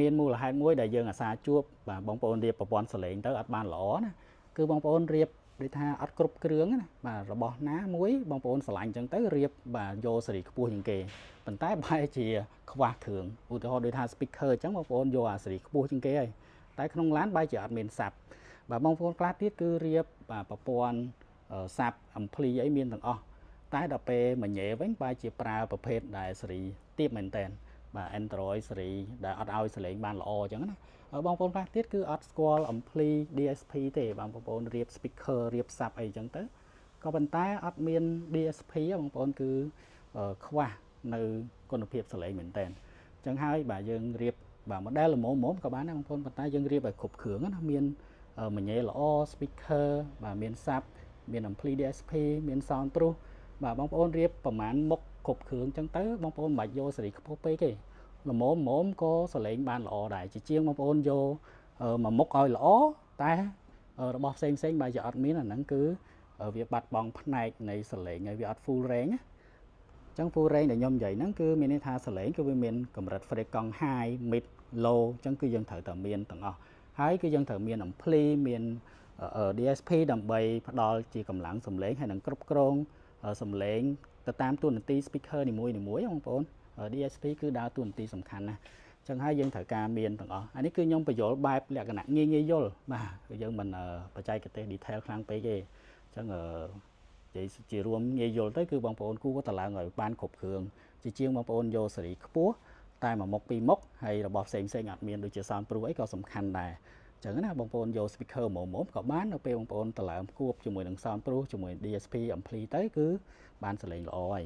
មានមូលហេតុមួយដែលយើងអាសាជួបបាទបងប្អូនរៀបប្រព័ន្ធសលេងទៅអត់បានល្អណាគឺបងប្អូនរៀបដូចថាអត់គ្រប់គ្រឿងណាបាទរបស់ណាមួយបងប្អូនឆ្លាញ់អញ្ចឹងទៅរៀបបាទយកសេរីខ្ពស់ជាងគេប៉ុន្តែបែរជាខ្វះគ្រឿងឧទាហរណ៍ដូចថា speaker អញ្ចឹងបងប្អូនយកអាសេរីខ្ពស់ជាងគេហើយតែក្នុងឡានបែរជាអត់មានសាប់បាទបងប្អូនខ្លះទៀតគឺរៀបបាទប្រព័ន្ធសាប់ ampli អីមានទាំងអស់តែដល់ពេលមួយញ៉េវិញបែរជាប្រើប្រភេទដែលសេរីទាបមែនតើបាទ Android សេរីដែលអត់ឲ្យសលេងបានល្អអញ្ចឹងណាបងប្អូនខ្លះទៀតគឺអត់ស្គាល់ ampli DSP ទេបងប្អូនរៀប speaker រៀប sub អីអញ្ចឹងទៅក៏ប៉ុន្តែអត់មាន DSP បងប្អូនគឺខ្វះនៅគុណភាពសលេងមែនតើអញ្ចឹងហើយបាទយើងរៀបបាទ model ល្មមក៏បានដែរបងប្អូនប៉ុន្តែយើងរៀបឲ្យគ្រប់គ្រឿងណាមានមញ៉េល្អ speaker បាទមាន sub មាន ampli DSP មាន sound proof បាទបងប្អូនរៀបប្រហែលមុខគ្រប់គ្រឿងអញ្ចឹងទៅបងប្អូនមិនបាច់យកសេរីខ្ពស់ពេកទេល្មមក៏សលេងបានល្អដែរជាជាងបងប្អូនយកមួយមុខឲ្យល្អតែរបស់ផ្សេងបែរជាអត់មានអាហ្នឹងគឺវាបាត់បង់ផ្នែកនៃសលេងហើយវាអត់ full range ណាអញ្ចឹង full range ដែលខ្ញុំនិយាយហ្នឹងគឺមានន័យថាសលេងគឺវាមានកម្រិត freq កង់ high mid low អញ្ចឹងគឺយើងត្រូវតែមានទាំងអស់ហើយគឺយើងត្រូវមាន ampli មាន DSP ដើម្បីផ្ដល់ជាកម្លាំងសំឡេងហើយនឹងគ្រប់គ្រងសំឡេងទៅតាមតួនាទី speaker នីមួយៗបងប្អូន DSP គឺដើរតួនាទីសំខាន់ណាស់អញ្ចឹងហើយយើងត្រូវការមានទាំងអស់អានេះគឺខ្ញុំបញ្យល់បែបលក្ខណៈងាយយល់បាទគឺយើងមិនបច្ចេកទេស detail ខ្លាំងពេកទេអញ្ចឹងនិយាយជារួមងាយយល់ទៅគឺបងប្អូនគួរតែឡើងឲ្យបានគ្រប់គ្រឿងជាជាងបងប្អូនយកសេរីខ្ពស់តែមួយមុខពីរមុខហើយរបស់ផ្សេងអត់មានដូចជា sound proof អីក៏សំខាន់ដែរអញ្ចឹងណាបងប្អូនយក speaker មុំក៏បាននៅពេលបងប្អូនតឡើងគួបជាមួយនឹង sound proof ជាមួយ DSP ampli ទៅគឺបានសលេងល្អហើយ